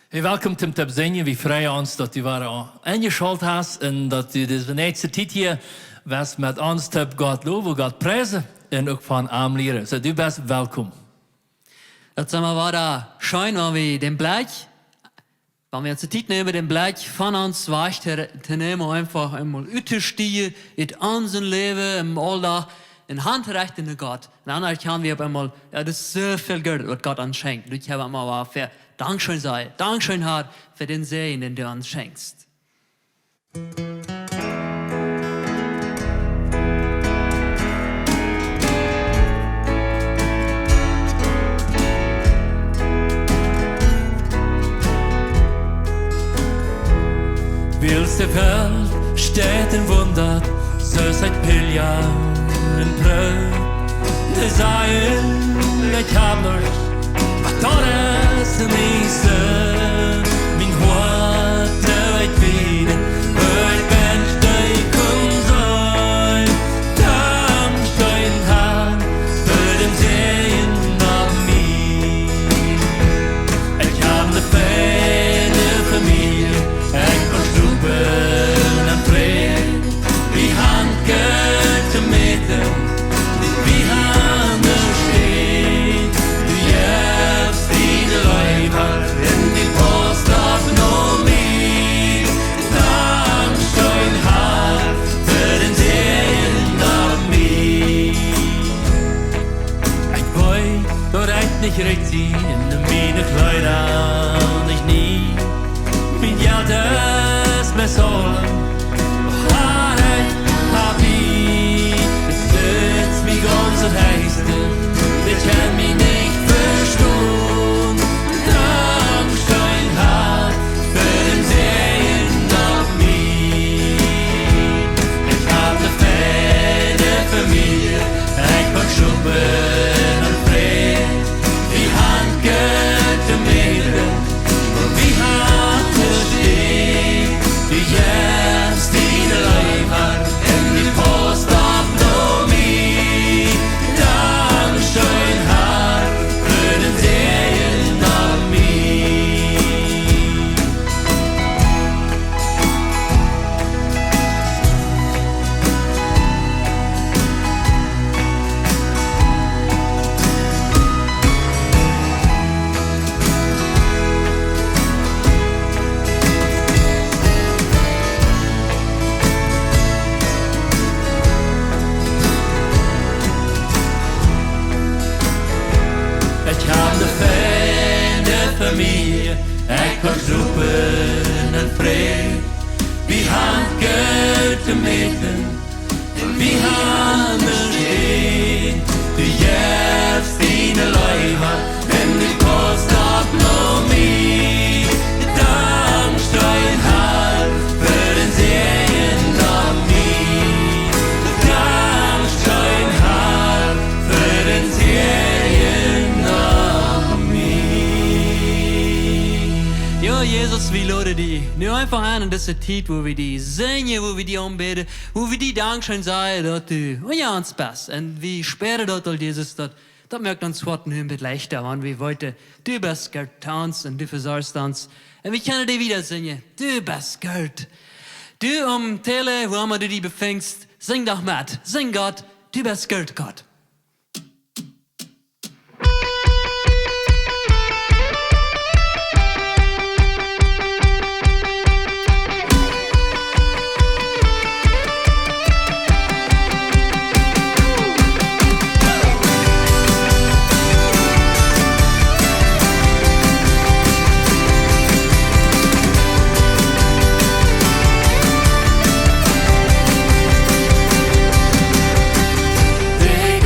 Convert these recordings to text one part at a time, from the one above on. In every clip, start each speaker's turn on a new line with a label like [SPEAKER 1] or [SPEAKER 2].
[SPEAKER 1] Hey, welkom zum Tabzenje. Wir freuen uns, dass du wieder eingeschaltet hast und dass du diese nächste Zeit hier was mit uns Gott loben, Gott preisen und auch von ihm lernen. So, du bist willkommen.
[SPEAKER 2] Jetzt sind wir wieder schön, wenn wir den Blick, wenn wir uns die Zeit nehmen, den Blick von uns weich zu nehmen, einfach einmal unterstehen in unserem Leben, im Alltag, in Hand reichen in Gott. Und dann kann wir einmal, ja, das ist so viel Geld, was Gott uns schenkt. Und ich habe einmal für Dankeschön sei, Dankeschön hat für den Segen, den du uns schenkst.
[SPEAKER 1] Wills der Welt steht in Wunder, so seit Pilja in Blöd. Der Seil, ich hab noch, was Tores zu missen. Mein Hort, der ich wieder, ich bin steig sein. Dankeschön, Herr, für den Segen auf mich. Ich hab ne feine Familie, ich kann stuben und drehen. Wie Handgeld zu Mitte, wie Hande steht. Du jährst die Leiber in die Post auf Nomi. Dankeschön, Herr, für den Segen auf mich. Ich wollt dort nicht richtig in meine Kleider, nicht nie. Min hjärtas med sorgen och här har vi. Det stöts mig om så höjsten, det kan mig nicht förstån. Dankeschön, Herr, för den Segen auf mich. Ich hab ne fähne Familie, ich kann schuppen und fred. Die Hand geht im Mädel, wie hart es steht. Du jährst die Leiber in die Post auf Nomi. Dankeschön, Herr, für den Segen auf mich. Ich hab ne feine Familie, ich kann schruppen und fred. Wie Handgeld im Mitten, wie Hande steht. Du jährst die Leiber in die Post auf Nomi. Dankeschön, Herr, für den Segen auf mich. Dankeschön, Herr, für den Segen auf mich.
[SPEAKER 2] Ja, Jesus, wir laden dich nur einfach an in dieser Zeit, wo wir dich singen, wo wir dich anbeten, wo wir dich Dankeschön sagen, dass du uns bist. Und wir spüren dort, Jesus, dass merkt uns Worten hören wird leichter, wenn wir heute, du bist Gott tanzt und du versorgst uns. Und wir können dich wieder singen, du bist Gott. Du am Tele, wo immer du dich befängst, sing doch mit, sing Gott, du bist Gott, Gott.
[SPEAKER 1] Det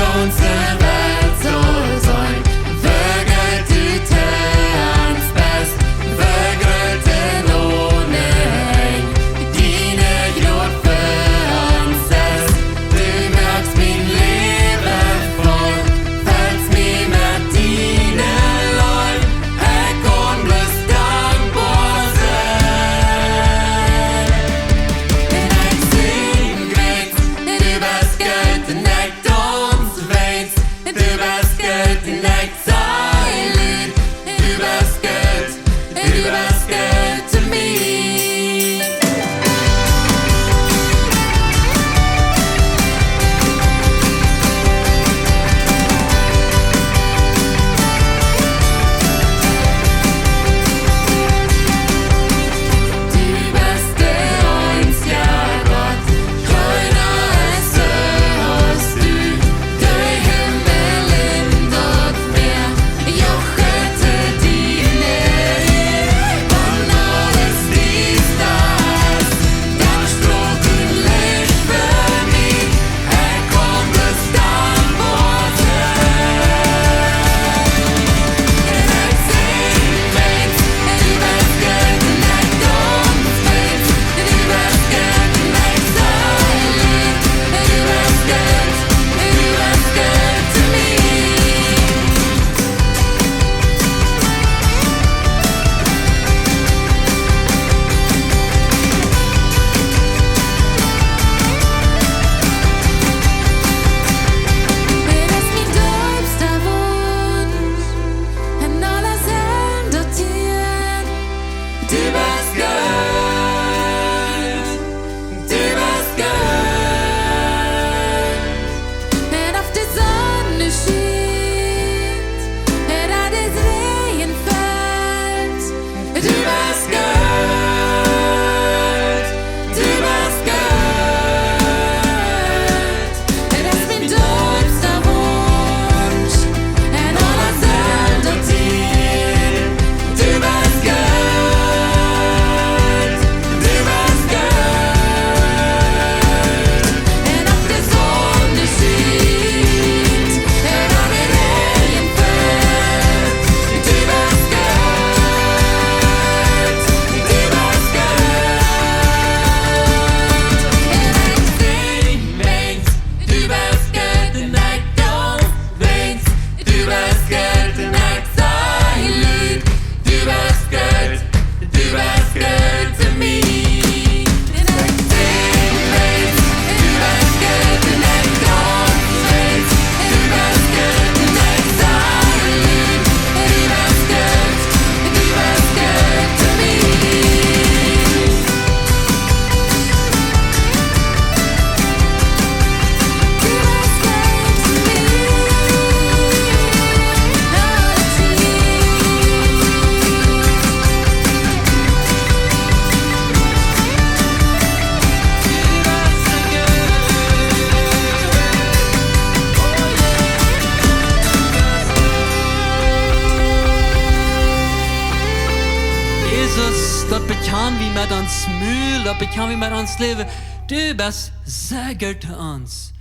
[SPEAKER 2] Jesus, dat bekend wie met ons mühl, dat bekend wie met ons leven. Du bist sehr gut zu uns.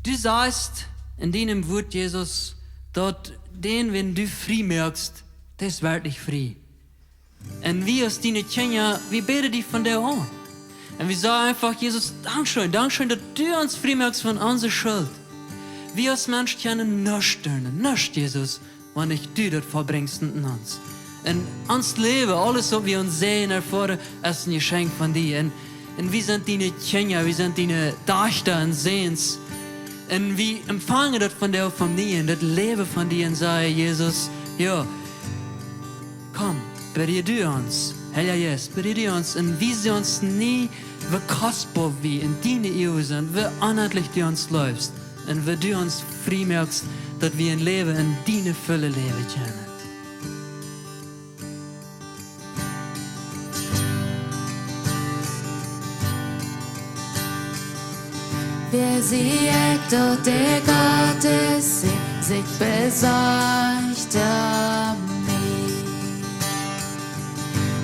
[SPEAKER 2] Du sagst in deinem Wort, Jesus, dat den, wenn du frei merkst, das ist wirklich frei. Und wir als deine Kinder, wir beten dich von dir an. Und wir sagen einfach, Jesus, Dankeschön, dass du uns frei merkst von unserer Schuld. Wir als Menschen können nichts tun, nichts, Jesus, wenn ich du das vollbringst in uns. Und uns Leben, alles, was wir uns sehen, erfahren, ist ein Geschenk von dir. Und wir sind deine Kinder, wir sind deine Töchter und Sehens. Und wir empfangen das von dir, von dir, das Leben von dir und sagen, Jesus, ja, komm, bitte du uns, Herr Jesus, bitte du uns, und wie sie uns nie, wie kostbar wie in deine Ehe sind, wie unendlich du uns läufst, und wie du uns frei merkst, dass wir ein Leben in deine Fülle leben können.
[SPEAKER 3] Wer sieht, dort der Gottes sich besorgt mich.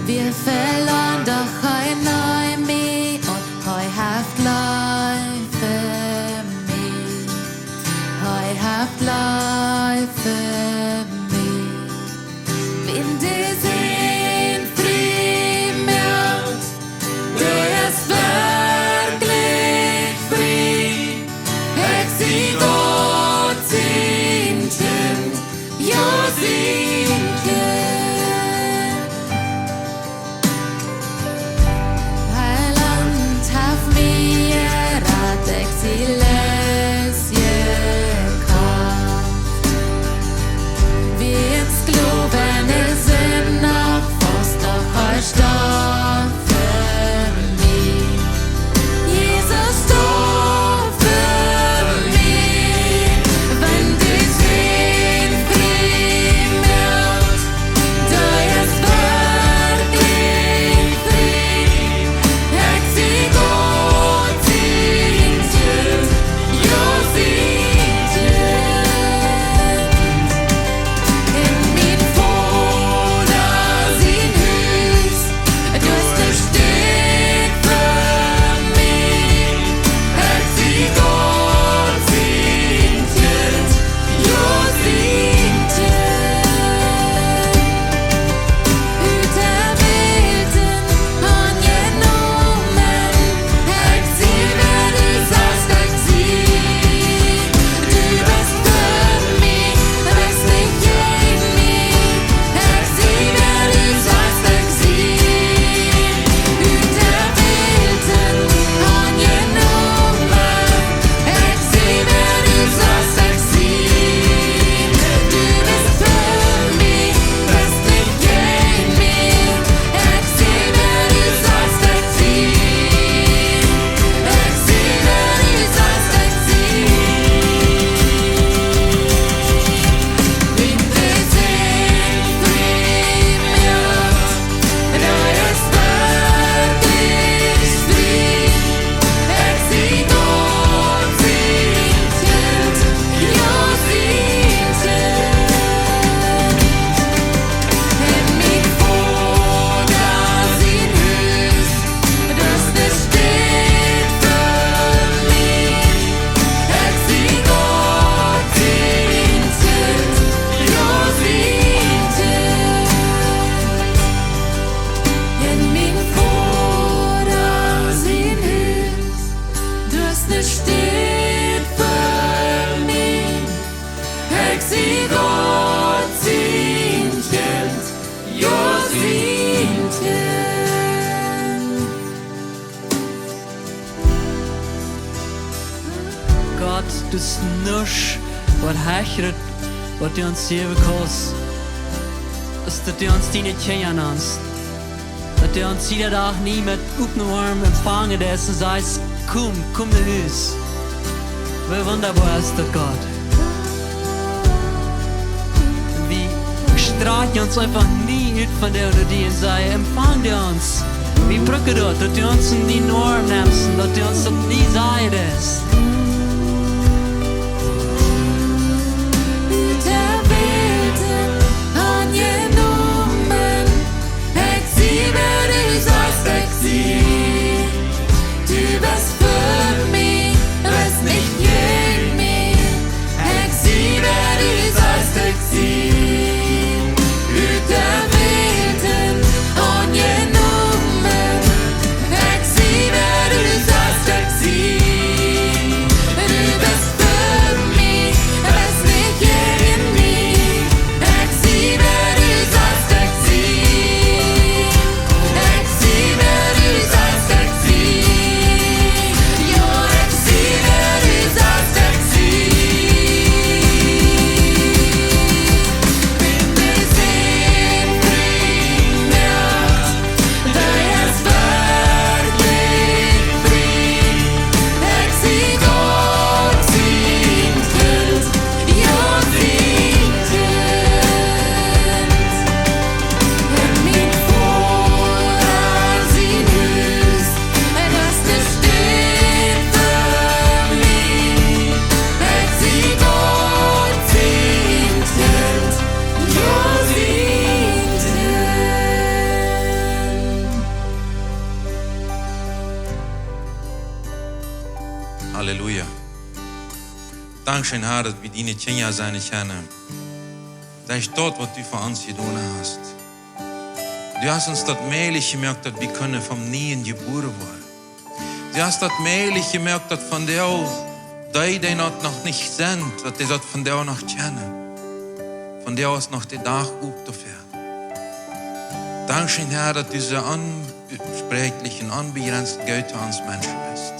[SPEAKER 3] Wir verloren doch ein neu mich und heuhaft läufe mich. Heuhaft läufe mich. Wenn die sind frei merkt, der ist wirklich frei. Sie Gott sind Kind, ja sind Kind. Heiland haf mir rat exiles gekraft. Wir ins Glauben sind noch fast noch euch stark für mich. Jesus stark für mich. Wenn die sind frei merkt, da ist wirklich frei. Ich sie Gott sind Kind, ja sind Kind. In min Vater sin hus, du steht für mich. Ich sie Gott sind Kind, ja sind Kind. Utan Welten angenommen, ich sie wer du sagst, ich sie. Du bist für mich, bist nicht gegen mich. Ich sie wer du sagst, ich sie. Utan Welten angenommen, ich sie wer du sagst, ich sie. Du bist für mich, bist nicht gegen mich. Ich sie wer du sagst, ich sie. Ich sie wer du sagst, ich sie. Wenn die sind frei merkt, da ist wirklich frei. Ich sie Gott sind Kind, ja sind Kind. In min Vater sin hus, das steht für mich. Ich sie Gott sind Kind, ja sind Kind. In min Vater sin hus, das steht für mich. Ich sie Gott sind Kind, ja sind Kind.
[SPEAKER 2] Gott, du snush wat hechret, wat du uns geben kannst. Dass du uns deine Kinder nennst. Dass du uns jeder Tag nie mit offenen Armen empfangen lässt und sagst, komm nach Hause. Wie wunderbar ist das, Gott. Und wie strahlt uns einfach nie aus von der oder die und sagt, empfang dir uns. Wie brücke dort, dass du uns in die Arme nimmst und dass du uns das nie sagst.
[SPEAKER 3] Utan Welten angenommen, ich sie
[SPEAKER 4] Dankeschön, Herr, dass wir deine Kinder sein können. Das ist dort, was du für uns getan hast. Du hast uns das möglich gemacht, dass wir können vom Neuen geboren werden. Du hast das möglich gemacht, dass von dir, die noch nicht sind, dass die das von dir noch kennen. Von dir aus noch den Tag aufzufahren. Dankeschön, Herr, dass du so unsprechlichen, unbegrenzten Güte an uns Menschen bist.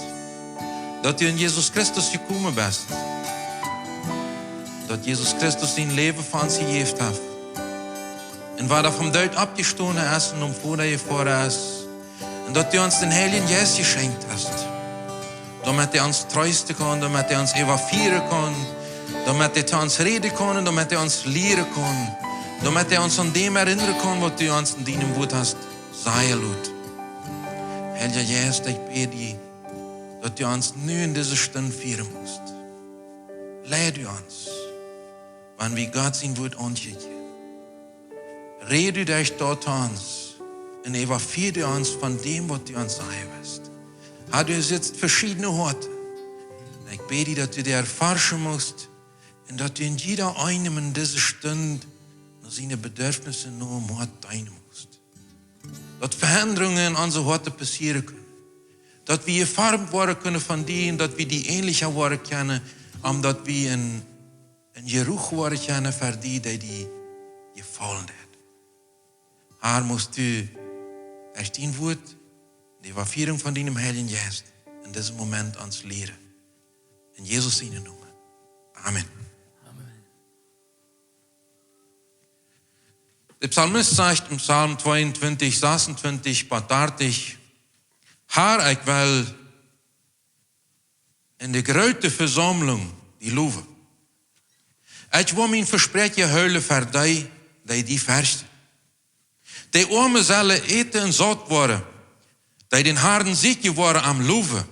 [SPEAKER 4] Dass du in Jesus Christus gekommen bist. Dass Jesus Christus sein Leben für uns gegeben hat. Und weil er vom Tod abgestoßen ist und vor dir gefahren ist. Und dass du uns den Heiligen Geist geschenkt hast. Damit er uns trösten kann, damit er uns evakuieren kann, damit er zu uns reden kann, damit er uns lehren kann, damit er uns an dem erinnern kann, was du uns in deinem Wort hast sagen lassen. Heiliger Geist, ich bete dich, dass du uns nur in dieser Stunde führen musst. Lehr du uns, wann wir Gott sein Wort angehen. Rede dich dort uns und evakuiere uns von dem, was du uns sagen wirst. Du sitzt verschiedene Orte. Ich bete, dass du dir erforschen musst und dass du in jeder einem in dieser Stunde nach seinen Bedürfnissen nur am Ort deinen musst. Dass Veränderungen in unseren Orten passieren können. Dass wir geformt werden können von dir und dass wir die ähnlicher werden können, dass wir in Geruch werden können für die gefallen hat. Herr, musst du durch dein Wort die Evakuierung von deinem Heiligen Geist in diesem Moment uns lehren. In Jesus seine Nummer. Amen. Der Psalmist sagt im Psalm 22, 26, patartig, Herr, ich will in der großen Versammlung die loven. Ich will mein Versprechen heulen für die versten. Die Armen sollen eten und satt worden. Die den Herrn sicher waren am Loven,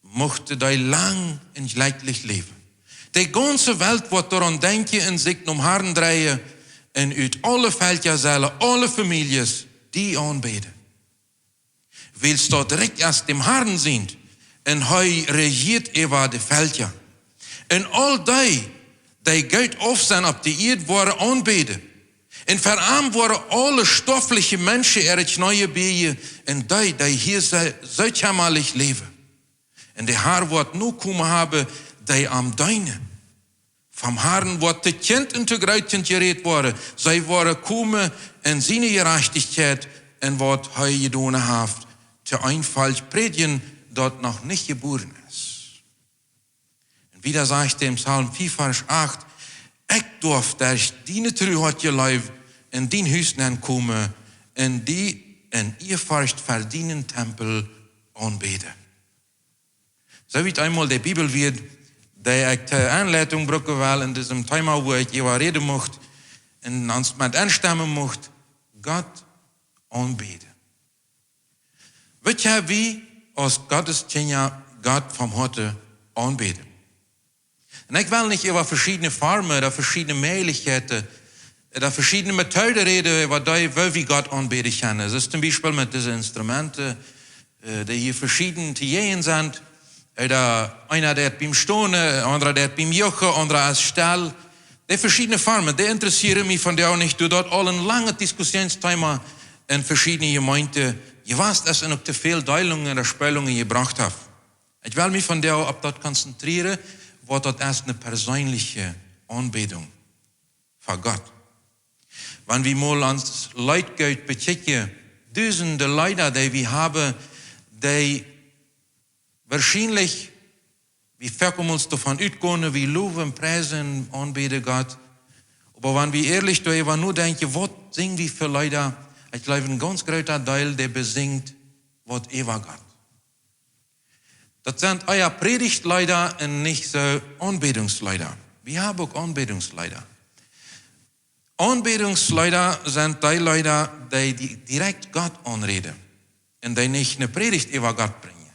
[SPEAKER 4] mochte die lang und leidlich leben. Die ganze Welt wird daran denken und sich um Herrn drehen und uit alle Völker sollen alle Familien die anbeten. Willst du direkt aus dem Herrn sind und er regiert über die Völker. Und all die Geld auf sind auf die Erde waren anbeten. Und verarmt waren alle stoffliche Menschen erich neue Beje und die hier so jämmerlich leben. Und der Herr wird nur kommen haben, die am Deine. Vom Herrn wird die Kind in die Gräuten geredet worden. Sie waren kommen in seine Gerechtigkeit und wird er getan hat, zu einfalls predigen, dort noch nicht geboren ist. Und wieder sagt er im Psalm 4, Vers 8, ich darf durch deine Treuheit gelebt in den Hüsten kommen, in die in ihr Furcht verdienen Tempel anbeten. So wie einmal die Bibel wird, die ich die Anleitung brauchen will in diesem Thema, wo ich über reden möchte, und uns mit anstimmen möchte, Gott anbeten. Wird ja wie aus Gottes Kinder Gott vom Herzen anbeten. Und ich will nicht über verschiedene Formen oder verschiedene Möglichkeiten oder verschiedene Methoden reden, über die wir Gott anbeten können. Es ist zum Beispiel mit diesen Instrumenten, die hier verschieden zu gehen sind. Oder einer, der beim Stonen, anderer, der beim Jochen, anderer als Stall. Die verschiedenen Formen, die interessieren mich von der auch nicht. Du dort alle ein langes Diskussionsthema in verschiedenen Gemeinden. Je weißt, dass ich noch zu viel Teilungen oder Spülungen gebracht habe. Ich will mich von der auch auf das konzentrieren, wo dort erst eine persönliche Anbetung für Gott. Wenn wir mal ans Leutgeld bechecken, Dutzende Leute, die wir haben, die wahrscheinlich, wir verkommen uns davon ausgehen, wir loben, preisen, anbeten Gott. Aber wenn wir ehrlich darüber nur denken, was singen wir für Leute, ich glaube, ein ganz großer Teil, der besingt, was über Gott. Das sind euer Predigtleiter und nicht so Anbetungsleiter. Wir haben auch Anbetungsleiter. Anbetungsleiter sind die Leute, die direkt Gott anreden und die nicht eine Predigt über Gott bringen.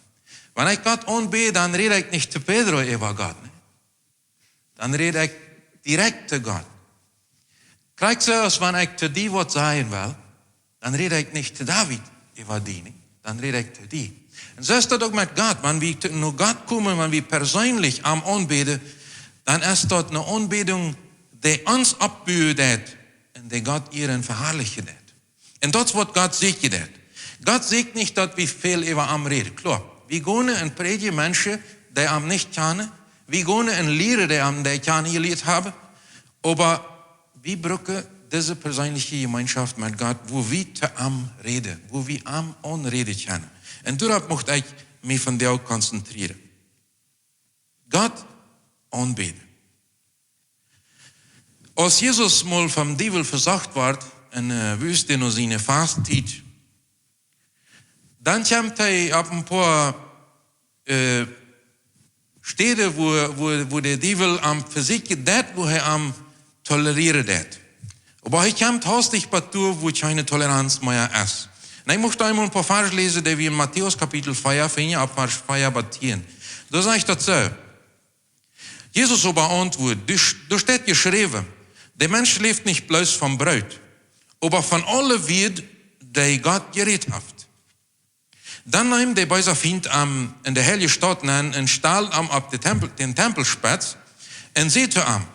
[SPEAKER 4] Wenn ich Gott anbete, dann rede ich nicht zu Pedro über Gott. Ne? Dann rede ich direkt zu Gott. Kijk so, als wenn ich zu dir was sagen will, dann rede ich nicht zu David über die, ne? Dann rede ich zu dir. Und so ist das auch mit Gott. Wenn wir nur Gott kommen, wenn wir persönlich am Anbeten, dann ist dort eine Anbetung, die uns abbüht und die Gott ihren verherrlichen. Und das wird Gott segnet. Gott segnet nicht, dass wir viel über am reden. Klar, wir gehen in predigen Menschen, die am nicht kennen. Wir gehen in Lehre, die am die kennen gelehrt haben. Aber wir brauchen diese persönliche Gemeinschaft mit Gott, wo wir am reden, wo wir am anreden können. Und darauf möchte ich mich von dir konzentrieren. Gott anbeten. Als Jesus mal vom Teufel versagt wird, in der Wüste noch seine Fastzeit, dann kommt er auf ein paar Städte, wo der Teufel am versichert das, wo er am toleriert das. Aber er kommt hastig bei Tour, wo keine Toleranz mehr ist. Und ich möchte einmal ein paar Verse lesen, die wir in Matthäus Kapitel 4 finden, ab Vers 4 batieren. Da sagt er so. Jesus aber antwortet, da steht geschrieben, der Mensch lebt nicht bloß vom Brot, aber von allem wird, der Gott geredet hat. Dann nahm der böse Feind in der heiligen Stadt und stahl ab den Tempelspitz und sagte ihm,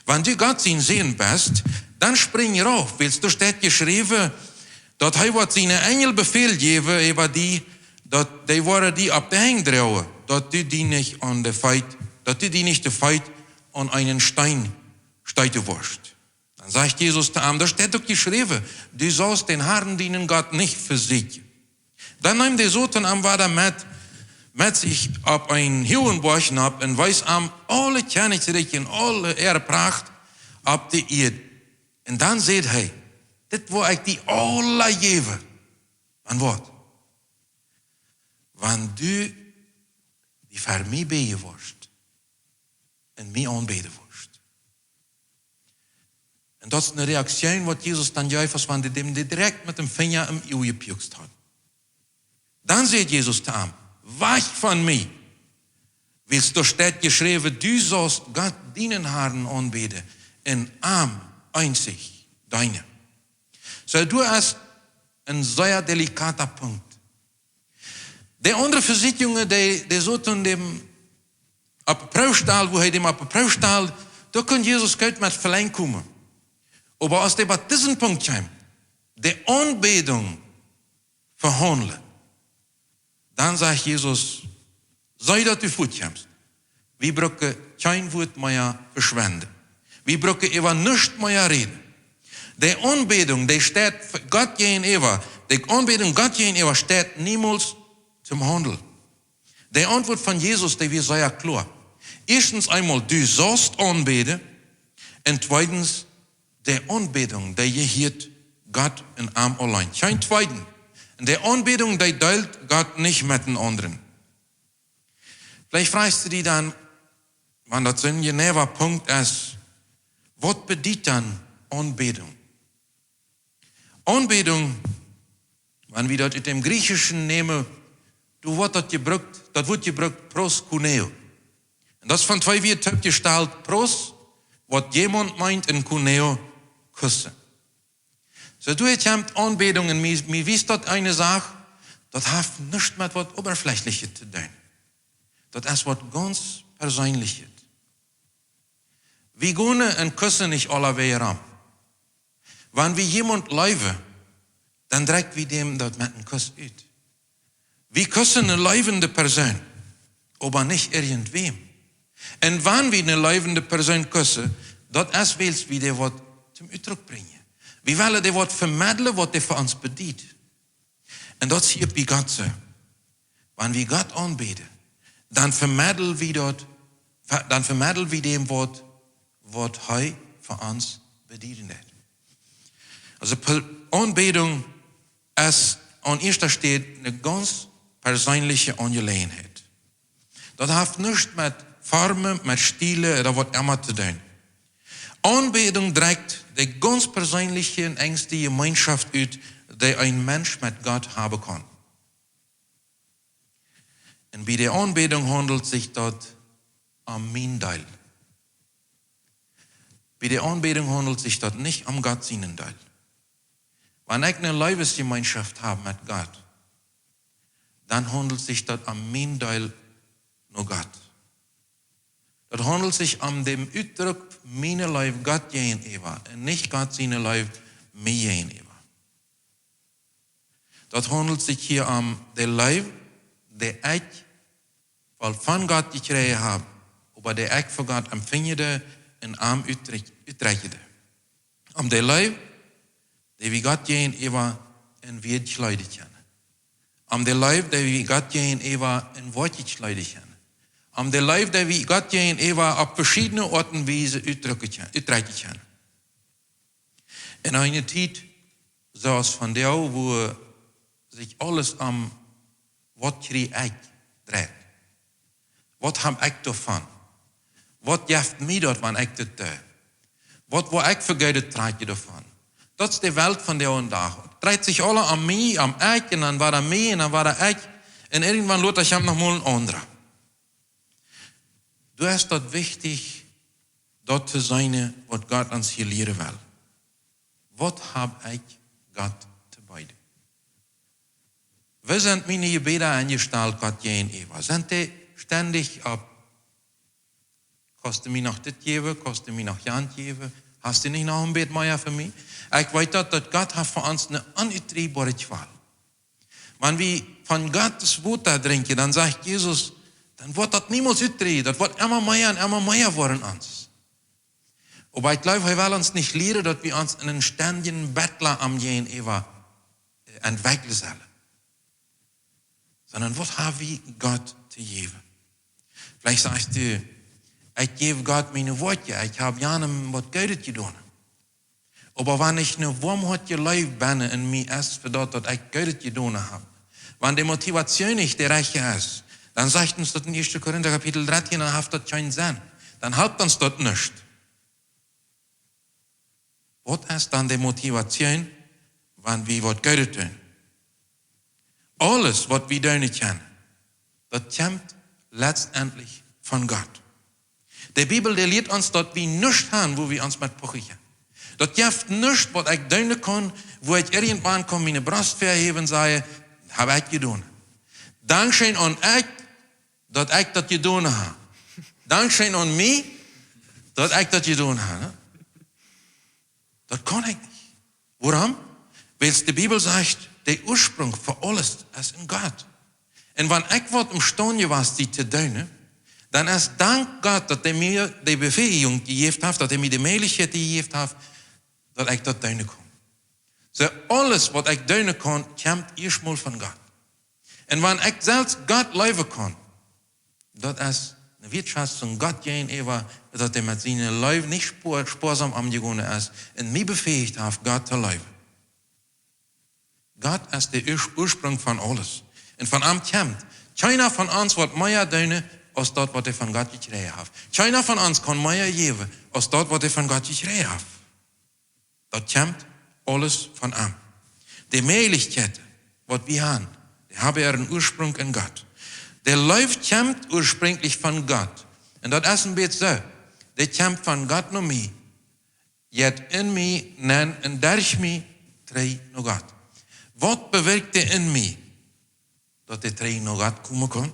[SPEAKER 4] wenn du Gott sehen bist, dann spring rauf, weil da steht geschrieben, dass er wird seine Engel Befehl geben über die, dass die waren die ab der Hänge drauen, dass du die nicht an der Feit, dass du die nicht der Feit an einen Stein steiten wirst. Dann sagt Jesus zu ihm, da steht doch geschrieben, du sollst den Herrn dienen, Gott nicht für sich. Dann nahm der Sohn am war mit sich ab ein Höhenborchen ab und weiß am alle Königreiche und alle Ehrpracht ab die Erde. Und dann sagt er, das war ich die alle geben. Ein Wort. Wenn du die für mich beten wirst und mich anbeten wirst. Und das ist eine Reaktion, was Jesus dann gab, wenn die dem direkt mit dem Finger im Auge gepjuckst hat. Dann sagt Jesus zu ihm, weich von mir. Willst du steht geschrieben, du sollst Gott deinen Herrn anbeten, in Arm einzig deine. So, du hast ein sehr delikater Punkt. Der andere Versicherung, der so in dem Abprüfstahl, wo er dem Abprüfstahl, da kann Jesus Gott mit Verleih kommen. Aber aus dem bei diesem Punkt kommt, der Anbetung verhandeln, dann sagt Jesus, sei dass du fortkommst. Wir brauchen kein Wort mehr verschwenden. Wir brauchen über nichts mehr reden. Die Anbetung, die steht Gott gegenüber, die Anbetung Gott gegenüber steht niemals zum Handel. Die Antwort von Jesus, die wird sehr klar. Erstens einmal, du sollst anbeten. Und zweitens, die Anbetung, die gehört Gott in Arm allein. Kein zweiten. Die Anbetung, die teilt Gott nicht mit den anderen. Vielleicht fragst du dich dann, wenn das ein genauer Punkt ist, was bedeutet dann Anbetung? Anbetung, wenn wir das in dem Griechischen nehmen, das wird gebraucht proskuneo. Und das von zwei Wörtern gestellt, pros, was jemand meint, in kuneo, küssen. So, du hast Anbetung und mir wisst das eine Sache, das hat nichts mit was Oberflächliches zu tun. Das ist was ganz Persönliches. Wir gehen und küssen nicht alle ran. Wenn wir jemand lieben, dann trägt wir dem das mit einem Kuss aus. Wir küssen eine lebende Person, aber nicht irgendwem. Und wenn wir eine lebende Person küssen, das ist, weil wir das Wort zum Ausdruck bringen. Wir wollen das Wort vermitteln, was der für uns bedient. Und das hier bei Gott so. Wenn wir Gott anbeten, dann vermitteln wir dem Wort, was er für uns bedient hat. Also Anbetung ist an erster Stelle eine ganz persönliche Angelegenheit. Das hat nichts mit Formen, mit Stile oder was immer zu tun. Anbetung trägt die ganz persönliche und engste Gemeinschaft aus, die ein Mensch mit Gott haben kann. Und bei der Anbetung handelt sich dort um mein Teil. Bei der Anbetung handelt sich dort nicht um Gott seinen Teil. Wenn ich eine Leibesgemeinschaft habe mit Gott, dann handelt sich dort um mein Teil nur Gott. Das handelt sich um den Ausdruck, meine Leib Gott gehen Eva, und nicht Gott seine Leib mir gehen Eva. Das handelt sich hier um den Leib, der ich von Gott gekregen habe, aber der ich von Gott empfinde und arm uitreichende. Um den Leib, der wie Gott gehen Eva in Wert schleidet kann. Um den Leib, der wie Gott gehen Eva in Worte schleidet kann. Um den Leib, der wie Gott gehen Eva auf verschiedene Orten und Weise uitreichen kann. In einer Zeit, so als von der, wo sich alles am was krieg ich dreht. Was hab ich davon? Was jaft mir dort, wenn ich das tue? Was wo ich vergeudet trage davon? Das ist die Welt von der und da. Dreht sich alle an mich, am ich, und dann war er mich, und dann war er ich. Und irgendwann lot ich noch mal ein anderer. Du hast dort wichtig, dort zu sein, was Gott uns hier lehren will. Was hab ich Gott zu beide? Wir sind meine Gebete eingestellt, Gott gehen Eva. Sind die ständig ab? Kannst du mir noch das geben? Kannst du mir noch Jant geben? Hast du nicht noch ein Bett mehr für mich? Ich weiß, dass Gott hat für uns eine unübertriebbare Qual. Wenn wir von Gottes Wort da trinken, dann sagt Jesus, dann wird das niemals übertrieben. Das wird immer mehr und immer mehr worden uns. Aber ich glaube, er will uns nicht lehren, dass wir uns in einen ständigen Bettler am Gehen Eva entwickeln sollen. Sondern was haben wir Gott zu geben? Vielleicht sagst du, ich gebe Gott meine Worte, ich habe gerne was Gutes getan. Aber wenn ich eine warmherzige Leib bin in mir ist, für das, was ich Gutes getan habe, wenn die Motivation nicht die rechte ist, dann sagt uns das in 1. Korinther Kapitel 13, dann hat das keinen Sinn. Dann hilft uns das nicht. Was ist dann die Motivation, wenn wir was Gutes tun? Alles, was wir tun können, das kommt letztendlich von Gott. Die Bibel, die lehrt uns, dass wir nichts haben, wo wir uns mit puchen. Das gibt nichts, was ich tun kann, wo ich irgendwann komme, meine Brust verheben und sage, habe ich getan. Dankeschön an ich, dass ich das getan habe. Dankeschön an mich, dass ich das getan habe. Das kann ich nicht. Warum? Weil die Bibel sagt, der Ursprung für alles ist in Gott. Und wenn ich was imstande war, die zu tun, dann ist dank Gott, dass er mir die Befähigung gegeben hat, dass er mir die Möglichkeit gegeben hat, dass ich das tun kann. So alles, was ich tun kann, kommt erstmal von Gott. Und wenn ich selbst Gott leben kann, das ist eine Wirtschaft von Gott gegenüber, dass er mit seinem Leben nicht sparsam umgegangen ist und mich befähigt hat, Gott zu leben. Gott ist der Ursprung von alles. Und von ihm kommt. Keiner von uns wird mehr tun, als das, was er von Gott gekriegt hat. Keiner von uns kann mehr geben, als das, was er von Gott gekriegt hat. Das kommt alles von ihm. Die Möglichkeit, was wir haben, die haben ihren Ursprung in Gott. Der läuft kommt ursprünglich von Gott. Und das ist ein bisschen so. Der kommt von Gott noch mir. Jetzt in mir, nein, und durch mich, trägt noch Gott. Was bewirkt er in mir, dass der trägt noch Gott kommen kann?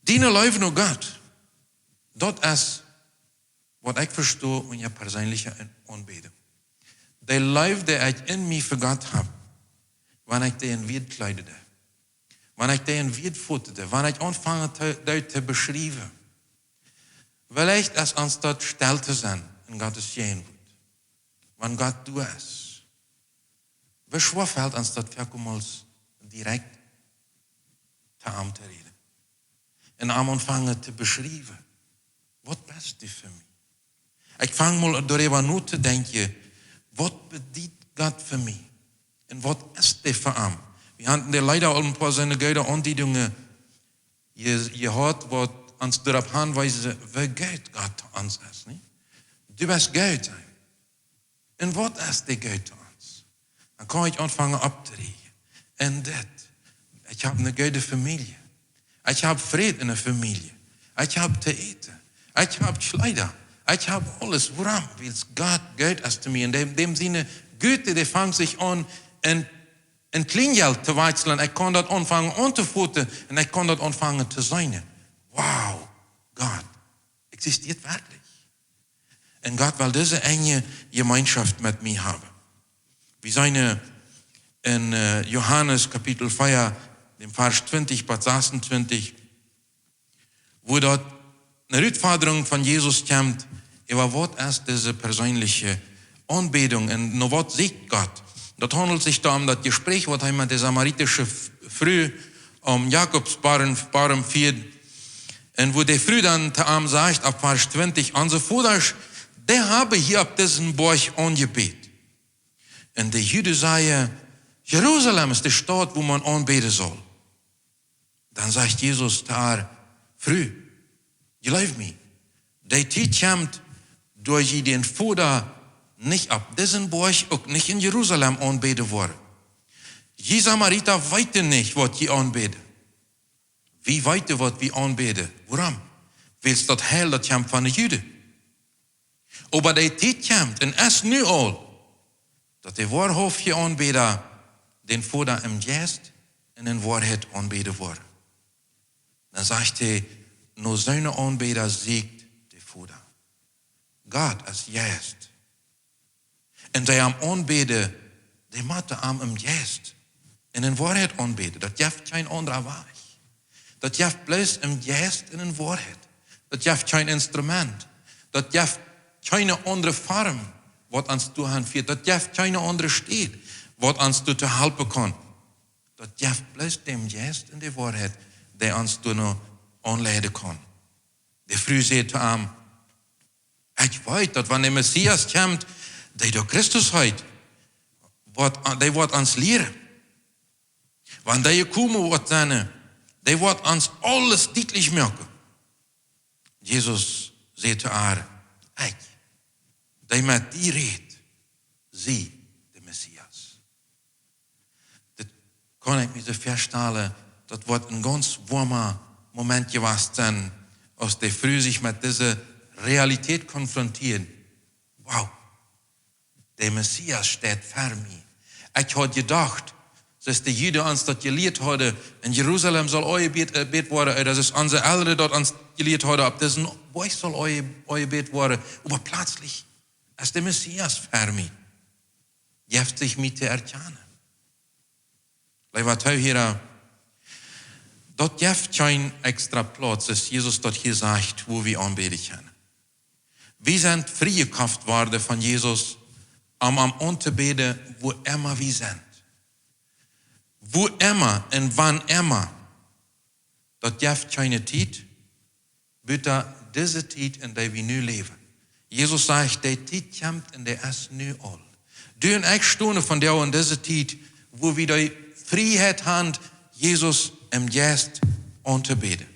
[SPEAKER 4] Dienen läuft noch Gott. Das ist, was ich verstehe, in der persönlichen Anbetung. Der Leib, der ich in mir für Gott habe, wenn ich den Wert kleidete, wenn ich den Wert futterte, wenn ich anfange, zu beschreiben, vielleicht ist uns dort still zu sein, in Gottes Gegenwart. Wenn Gott du ist. Wie schwer fällt uns das vielmals direkt zu ihm zu reden. Und am anfangen zu beschreiben, was bist du für mich? Ich fange mal darüber nachzudenken, was bedient Gott für mich? Und was ist der für ihn? Wir hatten leider auch ein paar seine gute Andeutungen gehört, was uns darauf hinweisen, wie gut Gott uns ist. Nicht? Du bist gut. Und was ist der Gott zu uns? Dann kann ich anfangen abzuregen. Und das. Ich habe eine gute Familie. Ich habe Frieden in der Familie. Ich habe zu essen. Ich habe Kleider. Ich habe alles. Warum? Weil es Gott gut ist zu mir. In dem Sinne, Güte, die fängt sich an, in Kleingeld zu wechseln. Ich kann dort anfangen anzufuttern und ich kann dort anfangen zu sein. Wow, Gott existiert wirklich. Und Gott will diese enge Gemeinschaft mit mir haben. Wir sind in Johannes Kapitel 4, dem Vers 20 bis 26, wo dort eine Rückforderung von Jesus kommt, über was ist diese persönliche Anbetung und noch was sieht Gott. Das handelt sich da um das Gespräch, was er mit der samaritische Frau am Jakobsbarm führt. Und wo der Frau dann zu ihm sagt, ab Vers 20, unsere Vater, der habe hier auf diesen Berg angebetet. Und die Juden sagen, Jerusalem ist die Stadt, wo man anbeten soll. Dann sagt Jesus zu ihr, Frau, glaub mir, die Zeit kommt, durch die den Vater nicht ab diesen Berg auch nicht in Jerusalem anbeten wurde. Die Samariter weiten nicht, was sie anbeten. Wie weite, was wir anbeten? Warum? Weil es das Heil, das kommt von den Juden. Aber die Zeit kommt, und es nu all, dass die wahrhaftige Anbeter den Vater im Geist und in Wahrheit anbeten worden. Dann sagt er, nur seine Anbeter siegt der Vater. Gott ist Geist. Und die am Anbeten, die macht am im Geist und in Wahrheit anbeten. Das gibt kein anderer Weg. Das gibt bloß im Geist und in Wahrheit. Das gibt kein Instrument. Das gibt keine andere Form, was uns durchführt. Das gibt keine andere Stadt, was uns zu helfen kann. Das gibt bloß dem Geist und die Wahrheit, der uns noch anleiten kann. Der Früh sagt zu ihm, ich weiß, dass wenn der Messias kommt, der durch Christus hat, der wird uns lehren. Wenn der kommen wird, der wird uns alles deutlich merken. Jesus sagt zu ihr, der mit dir redet, sie, der Messias. Das kann ich mir so vorstellen, das wird ein ganz warmer Moment gewesen, als der Früh sich mit dieser Realität konfrontieren. Wow, der Messias steht vor mir. Ich hatte gedacht, dass die Juden uns das gelehrt haben, in Jerusalem soll euer Bett werden, dass es unsere Eltern dort uns gelehrt haben, ab diesen Berg soll euer Bett werden. Aber plötzlich ist der Messias vor mir. Jeft sich mit zu erkennen. Lieber Zuhörer, dort gibt kein extra Platz, dass Jesus dort hier sagt, wo wir anbeten können. Wir sind freigekauft worden von Jesus, am anzubeten, wo immer wir sind. Wo immer und wann immer. Dort gibt keine Zeit, bitte diese Zeit, in der wir nun leben. Jesus sagt, die Zeit kommt, in der ist nu all. Du und ich stehen von der und diese Zeit, wo wir die Freiheit haben, Jesus im Geist anzubeten.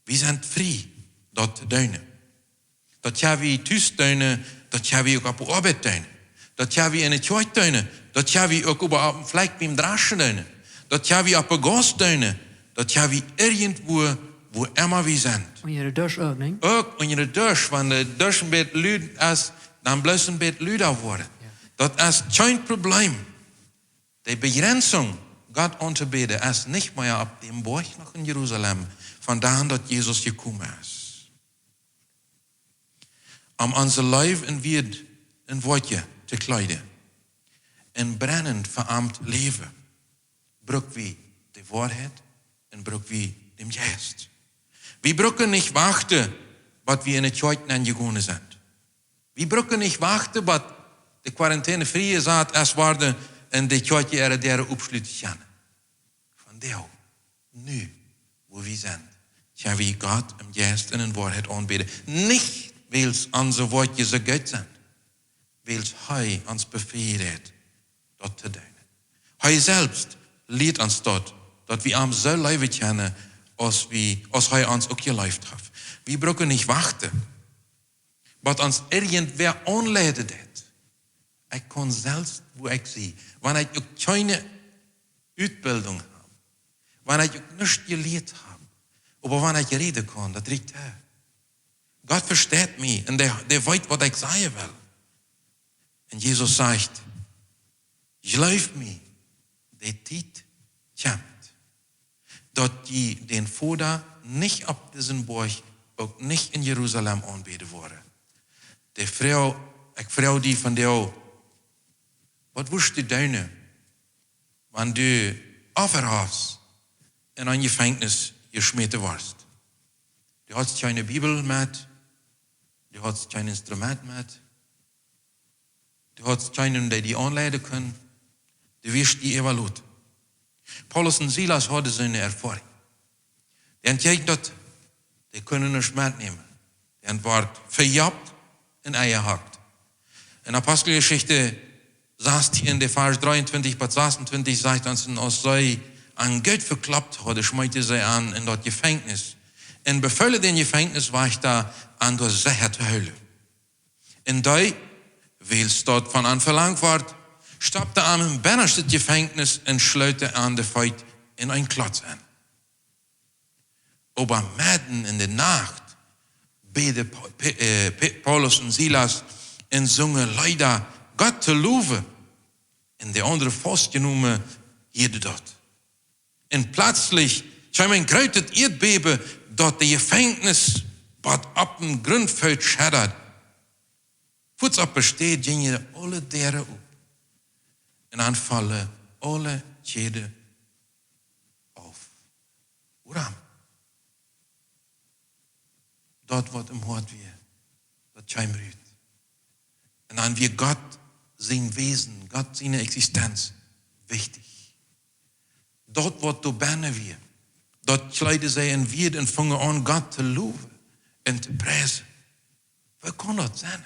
[SPEAKER 4] Wir sind frei, dort zu tun. Dort haben wir Tüß tun, dort haben wir auch auf der Arbeit tun. Dort haben wir in der Kirche tun. Dort haben wir auch über vielleicht beim Draschen tun. Dort haben wir auf der Gas tun. Dort haben wir irgendwo, wo immer wir sind.
[SPEAKER 2] Und ihre Durchöffnung.
[SPEAKER 4] Auch in der Durch, wenn der Durchbett lüd ist, dann bloß ein Bett lüder worden. Das ist kein Problem. Die Begrenzung, Gott anzubeten, ist nicht mehr ab dem Berg noch in Jerusalem, von da an, dort Jesus gekommen ist. Um unser Leib in Wied, in Wortje zu kleiden, in brennend verarmt Leben, braucht wie die Wahrheit und braucht wie dem Geist. Wir brauchen nicht warten, was wir in der Kirche angegangen sind. Wir brauchen nicht warten, was die Quarantäne früher sagt, es wurde in der Kirche der Abschluss. Von der, nu, wo wir sind, ja wie Gott im Geist und in Wahrheit anbeten. Nicht, weil es unsere Worte so gut sind, weil es er uns befehlt, dort zu tun. Er selbst lehrt uns dort, dass wir am so leben können, als er uns auch gelebt hat. Wir brauchen nicht warten, was uns irgendwer anleitet hat. Ich kann selbst, wo ich sehe, wenn ich auch keine Ausbildung habe, wenn ich auch nichts gelehrt habe, aber wenn ich reden kann, das riecht er. Gott versteht mich und der weiß, was ich sagen will. Und Jesus sagt, glaub mir, die Zeit kommt, dass die den Vater nicht auf diesen Berg auch nicht in Jerusalem anbeten worden. Die Frau, ich frage die von dir, was wirst du tun, wenn du aufhörst in ein Gefängnis geschmissen wirst? Du hast keine Bibel mit, du hast kein Instrument mit, du hast keinen, der die anleiten kann, du wirst die evaluieren. Paulus und Silas hatten so eine Erfahrung. Die haben gesagt, die können nicht mitnehmen. Die haben Wort verjagt und eingehackt. In Apostelgeschichte 16, in der Vers 23 bis 26 sagt uns, als sie an Geld verklappt hatte, schmeute sie an in das Gefängnis. Und bevor den Gefängnis war ich da an der sicherte Hölle. In der, weil es dort von an verlangt wird, stoppte am binnenste Gefängnis und schleute an der Feit in ein Klotz an. Aber mitten in der Nacht beten Paulus und Silas und singen leider Gott zu loben. Und der andere festgenommen jeder dort. Und plötzlich, schau mein größtes Erdbeben, dort der Gefängnis bad ab dem Grundfeld schädert. Voets op besteed, gingen alle deuren op. En dan vallen alle Schäden auf. Waarom? Dort wordt im Hort weer, dat schijnbruut. En dan weer Gott zijn Wesen, Gott zijn Existenz wichtig. Dort wordt du binnen weer. Dort schleiden zij en weer en vangen aan Gott te loven en te prijzen. Waar kan dat zijn?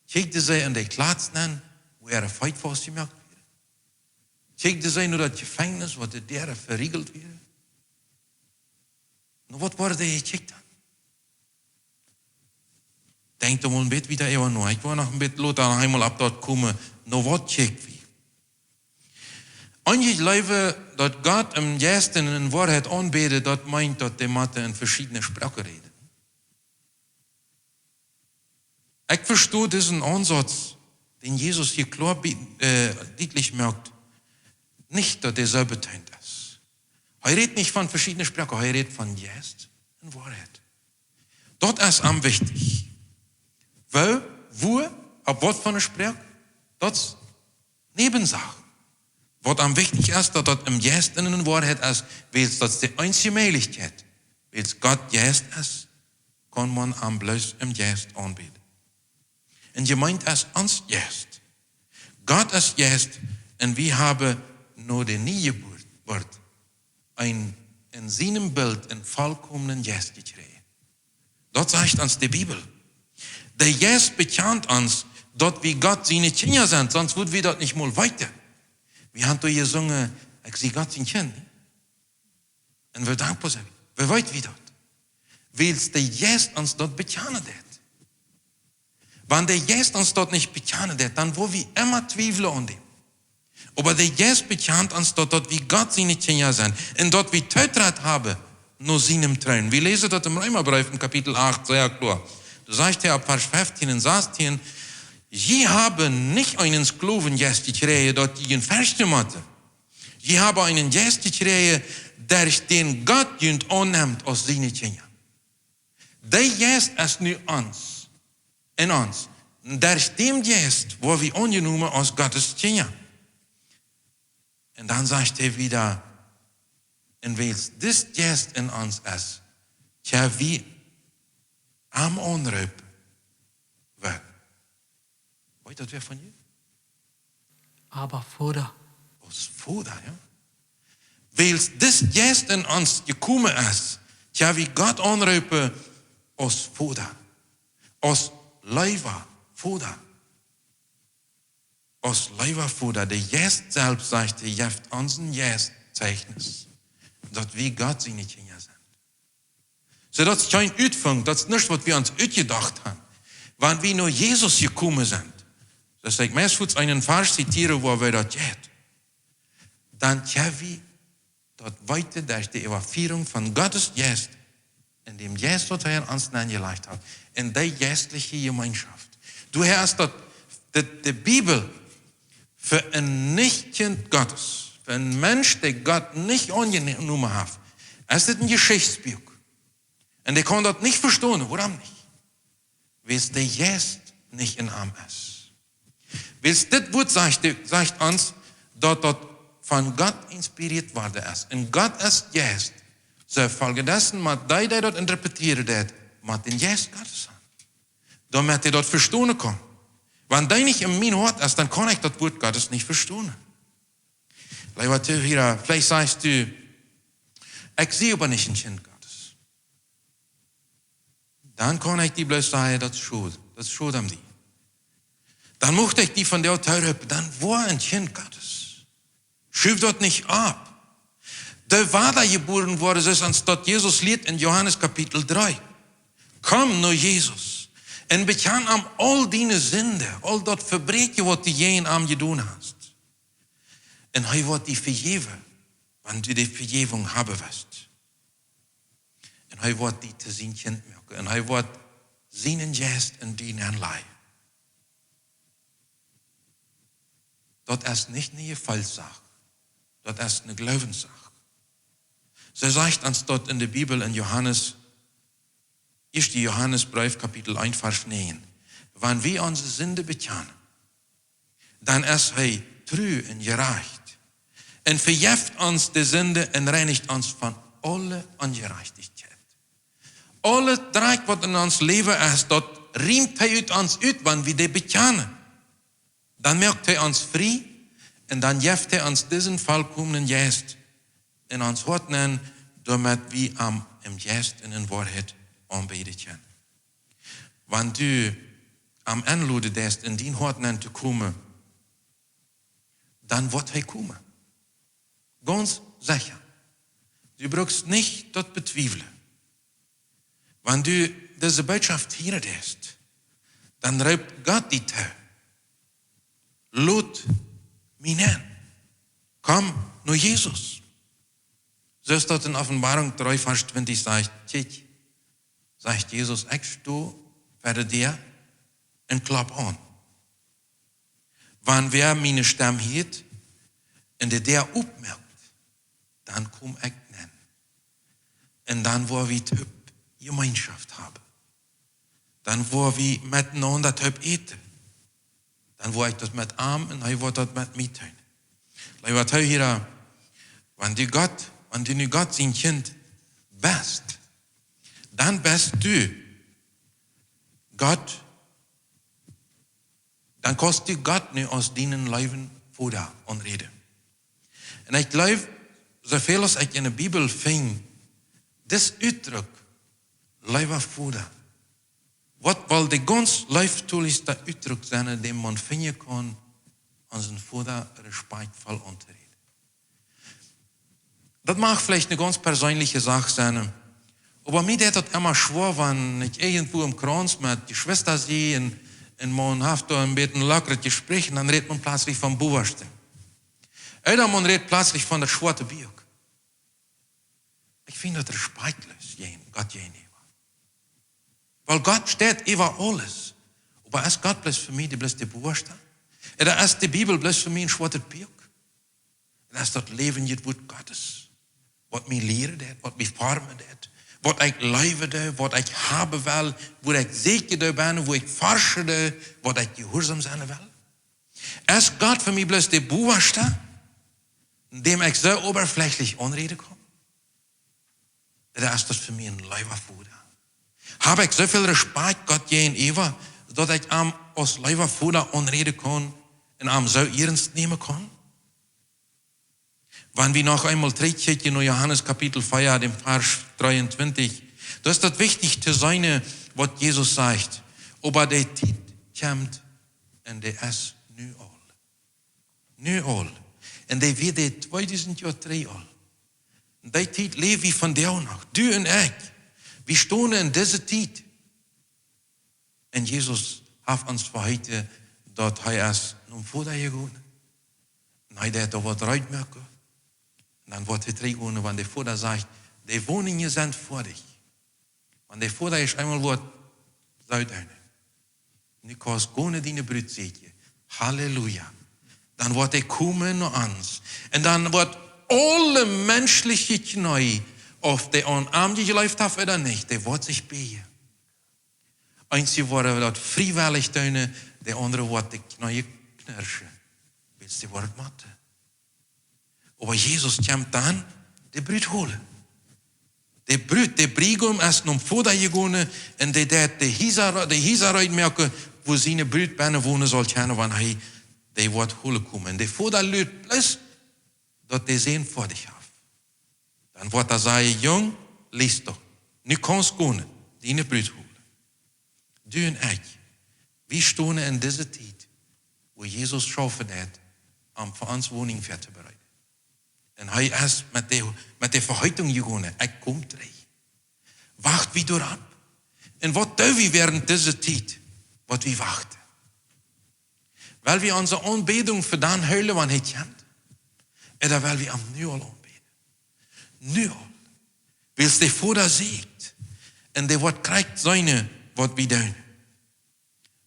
[SPEAKER 4] Kijkte zij in de plaats aan, wo er feit vastgemaakt werd. Kijkte zij naar dat gevangenis, wat de deuren verriegeld werden. Nou, wat worden die gecheckt aan? Denk er mal een beetje wieder even na. Ik wil nog een beetje later eenmaal op dat komen. Nou, wat checkt wie? Eigentlich leven dat Gott im Gesten in Wahrheit anbeten, dat meint, dat die Mathe in verschiedene Sprachen reden. Ich verstehe diesen Ansatz, den Jesus hier klar deutlich merkt, nicht, dass er selber betont ist. Er redet nicht von verschiedenen Sprachen, er redet von Geist und Wahrheit. Dort ist am wichtig. Wo, ab was von der Sprache, das ist Nebensache. Was am wichtig ist, dass das im Geist und in der Wahrheit ist, weil es die einzige Möglichkeit, weil es Gott Geist ist, kann man am bloß im Geist anbeten. Und gemeint ist uns Geist. Gott ist Geist und wir haben nur die Niegeburt in seinem Bild einen vollkommenen Geist gekriegt. Dort sagt uns die Bibel. Der Geist bekannt uns, dort wie Gott seine Kinder sind, sonst würden wir dort nicht mal weiter. Wir haben doch gesungen, ich sehe Gott sein Kind. Und wir dankbar sein. Wir wollen wie dort. Weil der Geist uns dort bekannt hat. Wenn der Geist uns dort nicht bekannt hat, dann wo wir immer zweifeln an dem. Aber der Geist bekannt uns dort, wie Gott seine Kinder sind. Und dort wie Tötrat haben, nur seinem Trauen. Wir lesen dort im Römerbrief in Kapitel 8, sehr klar. Du sagst ja ab Vers 15 und 16, sie haben nicht einen Sklavengeist gekriegt, dort gegen Verstimmte. Sie haben einen Geist gekriegt, der den Gott annimmt aus seinen Kindern. Der Geist ist nur uns. In uns. Der stimmt Geist, wo wir angenommen aus Gottes Kinder. Und dann sagt er wieder, in welches das Geist in uns ist, tja, wie am Anrüben wird. Weißt du, das wer von dir?
[SPEAKER 2] Aber Vater.
[SPEAKER 4] Aus Vater, ja. Weil das Geist in uns gekommen ist, tja, wie Gott anrüben aus Vater. Aus Leiva, Vater. Aus Leiva, Vater. Der Geist selbst sagt, er gibt uns ein Geist-Zeichnis. Dat wie Gott seine Kinder sind. So, das ist kein Uitfang, das ist nicht, was wir uns uitgedacht haben. Wenn wir nur Jesus gekommen sind, das ich meistens einen Vers zitiere, wo wir das geht, dann haben wir dort weiter durch die Evaluierung von Gottes Geist, in dem Geist, was er uns angelegt hat, in der geistliche Gemeinschaft. Du hörst dort die Bibel für ein Nicht-Kind Gottes, für einen Mensch, der Gott nicht angenommen hat, ist das ein Geschichtsbuch. Und die kon dat nicht verstehen. Warum nicht? Weil der Geist nicht in ihm ist. Weil das Wort sagt uns, dass das von Gott inspiriert worden ist. Und Gott ist Geist. So folgedessen, mit die dort interpretieren, mit den Geist Gottes an. Damit die dort verstehen kann. Wenn die nicht in mein Hort ist, dann kann ich das Wort Gottes nicht verstehen. Vielleicht sagst du, ich sehe aber nicht ein Kind Gottes. Dann kann ich dir bloß sagen, das ist schuld an die. Dann möchte ich die von der Teure, dann war ein Kind Gottes. Schüf dort nicht ab. Der war da geboren worden, so ist uns dort Jesus lied in Johannes Kapitel 3. Komm nur Jesus. Und bekan am all deine Sünde, all dort Verbrechen, was du je in am getan hast. Und er wird die vergeben, wenn du die Vergebung haben wirst. Und er wird die zu sein Kind machen. Und er wird seinen Geist in dir anleihen. Das ist nicht eine Gefallssache. Das ist eine Glaubenssache. So sagt uns dort in der Bibel in Johannes, ist die Johannesbrief Kapitel 1, Vers 9. Wenn wir unsere Sünde bekennen, dann ist er treu und gerecht und vergibt uns die Sünde und reinigt uns von aller Ungerechtigkeit. Alle Dreck, was in uns Leben ist, dort riemt er uns aus, wenn wir die bekennen. Dann macht er uns frei und dann gibt er uns diesen vollkommenen Geist in uns Hort, damit wir im Geist in der Wahrheit anbeten können. Wenn du am Anluden bist, in den Hort zu kommen, dann wird er kommen. Ganz sicher. Du brauchst nicht dort bezweifeln. Wenn du diese Botschaft hier hast, dann ruft Gott die Tür. Lud mich an. Komm, nur Jesus. So ist dort in Offenbarung 3, Vers 20 sagt Jesus, ich stehe vor dir und klopf an. Wenn wer meine Stimme hört und der aufmerkt, dann komm ich nennen. Und dann, wo wir Gemeinschaft haben. Dann, wo wir miteinander eten. Dann, wo ich das mit ihm und er wird das mit mir tun. Lieber Zuhörer, wenn du Gott sein Kind bist, dann bist du Gott, dann kannst du Gott nicht aus deinen Leben Vater anreden. Und ich glaube, so viel als ich in der Bibel finde, das Ausdruck, lieber Vater, was weil der ganz leiftulichste Ausdruck sein, den man finden kann, unseren Vater respektvoll anzureden. Das mag vielleicht eine ganz persönliche Sache sein, aber mir ist das immer schwer, wenn ich irgendwo im Kranz mit der Schwester sehe und man hat da ein bisschen lockeres Gespräch, und dann redet man plötzlich vom Bubersten. Oder man redet plötzlich von der schwarzen Birk. Ich finde das respektlos, Gott gegenüber. Weil Gott steht über alles. Aber ist Gott bloß für mich die bloß die Buberste? Oder ist die Bibel bloß für mich ein schwarzer Birk? Oder ist das Leben jetzt Wort Gottes? Was mich lehren hat, was mich formen hat, was ich leben will, was ich haben will, wo ich sicher bin, wo ich forsche will, was ich gehorsam sein will. Ist Gott für mich bloß der Buberste, dem ich so oberflächlich anreden kann? Oder ist das für mich ein Leiberfuder? Habe ich so viel Respekt Gott gegenüber, dass ich ihm als Leiberfuder anreden kann und ihm so ernst nehmen kann? Wenn wir noch einmal zurückgehen in Johannes Kapitel 4, dem Vers 23, da ist das wichtig zu sein, was Jesus sagt. Aber der Zeit kommt und der ist nu all. Nu all. Und der wird 2000 Jahre 3 all. Und die Zeit leben wir von der noch. Du und ich. Wir stehen in dieser Zeit. Und Jesus hat uns für heute, dass er ist nun vor der gegangen. Und er hat da was reitmerken. Und dann wird er zurückgehen, wenn der Vater sagt, die Wohnungen sind vor dich. Wenn der Vater ist einmal wird, sagt er, und du kannst ohne deine Brüder sehen. Halleluja. Dann wird er kommen an uns. Und dann wird alle menschliche Knie, of de aan arm je geloofd heeft oder niet, de wordt zich bij je. Eentje worden dat vrijwillig doen, de andere wordt de knieën knirschen. Weet je, wordt matte. Aber Jesus komt dan de bruid holen. De bruid, de brigum is nog voordat je gaan en de hizar uitmerken, wo zijn bruid binnen wonen zal gaan, wanneer hij de wordt holen komen. En de voordat lukt plus, dat de zin voor dich heeft. Dan wordt hij zeggen, jong, lees toch. Nu kan je gaan, die bruid holen. Du en ik, we staan in deze tijd, wo Jesus schaffen heeft, om voor ons woning voor te bereiden. En hij is met de verheitung gegaan, ik kom terug. Wacht wie door aan. En wat doen we während deze tijd, wat we wachten? Weil we onze aanbeding vandaan huilen, wanneer het komt? Oder weil we hem nu al aanbeden? Nu al. Wils de Vader zegt, en de wat krijgt zijn wat we doen.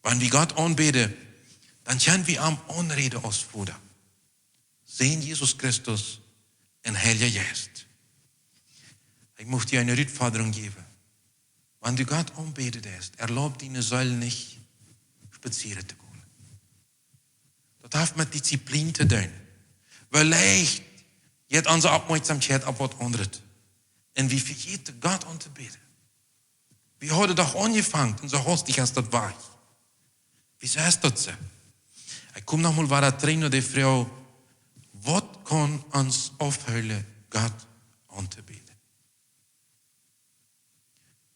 [SPEAKER 4] Wanneer we God aanbeden, dan kunnen we hem aanreden als Vader. Zijn Jezus Christus en Heilige Geest. Ik mocht je een uitvordering geven. Wanneer du God aanbeden is, erlaubt die Säule nicht, spazieren te gaan. Dat heeft met discipline te doen. Wellicht je hebt onze opmerkzaamheid op wat anderes. En wie vergeten God aan te bidden. Wie hadden toch aangevangen en zo hastig als dat was. Wie is dat zo? Ik kom nog mal waar dat trainer de vrouw. Wat kan ons afhuilen God aan te bidden?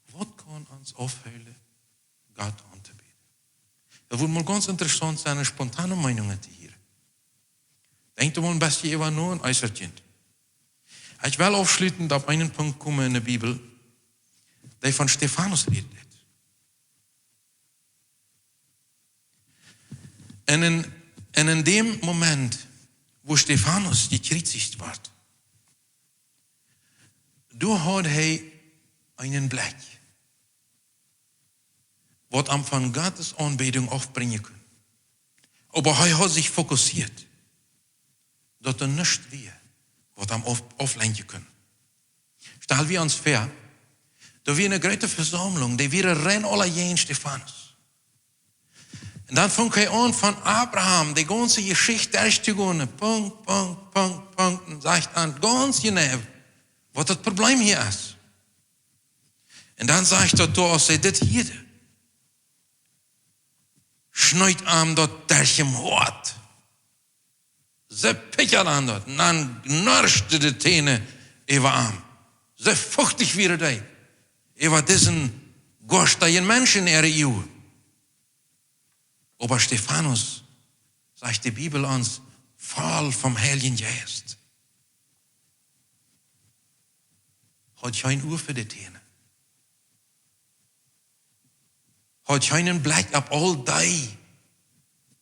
[SPEAKER 4] Wat kan ons afhuilen God aan te bidden? Dat wordt mal ganz interessant zijn, een spontane Meinungen te hier. Denkt mal ein bisschen über nur ein Äußertchen. Ich will aufschließend auf einen Punkt kommen in der Bibel, der von Stephanus redet. Und in dem Moment, wo Stephanus gekreuzigt wird, da hat er einen Blick, was am von Gottes Anbetung aufbringen kann. Aber er hat sich fokussiert, dass er nicht wir, was am auflenken können. Stell wir uns vor, da wir eine große Versammlung, die wir rennen alle jeden Stephanus. Und dann fängt er an von Abraham, die ganze Geschichte durchzugehen, Punkt, und sagt dann ganz genau, was das Problem hier ist. Und dann sagt er, du hast das hier, schneid am dort durch im Hort. Ze pickert an dort, und dann knarschte die Täne über am. Ze fuchtig wie er über diesen gorsteien Menschen ihre Juh. Aber Stephanus, sagt die Bibel uns, voll vom Heiligen Geist. Hat kein Uhr für die Täne. Hat keinen Blick auf all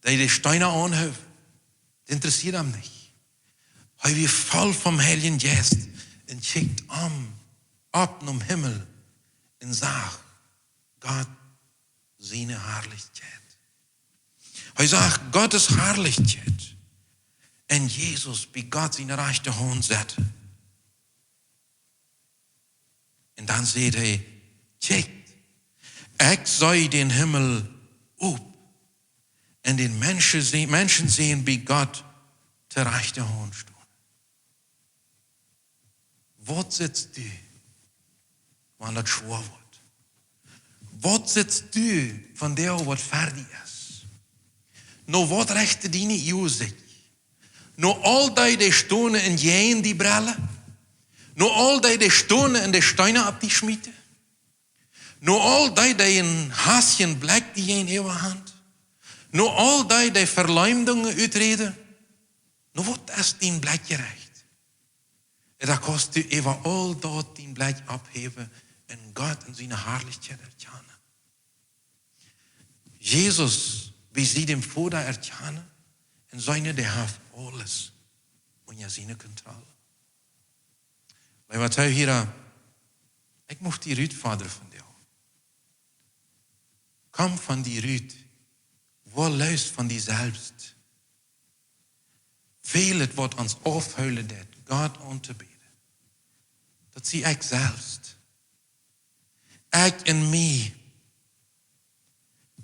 [SPEAKER 4] die Steine anhören. Das interessiert ihn nicht. Er wird voll vom Heiligen Geist und schickt ab zum Himmel und sagt, Gott, seine Herrlichkeit. Er sagt, Gottes Herrlichkeit. Und Jesus, wie Gott seine rechte Hand setzt. Und dann sagt er, checkt, ich sei den Himmel auf. Und den Menschen sehen, wie Gott zur rechten Hand steht. Wo sitzt du, wenn das schwer wird? Wo sitzt du von der, was fertig ist? Nur was rechte deine Musik? Nur all die Stunden in jenen die Brille? Nur all die Stunden in die Steine ab die Schmiede? Nur all die in Haschen Blick die in ihrer Hand? Nur all die Verleumdungen uitreden? Nur was ist dein Blick gerecht? En da kannst du über all dort dein Blick abheben und Gott in seine Herrlichkeit erkennen. Jesus, wie sie dem Vater erkennen, und seine, der hat alles unter seine Kontrolle. Weil wat hier, ich möchte die Rüd Vater von dir. Komm von die Rüd, wo löst von dir selbst. Vieles, was uns aufheulen, Gott anzubeten. dat zie ik selbst. Ik en mij.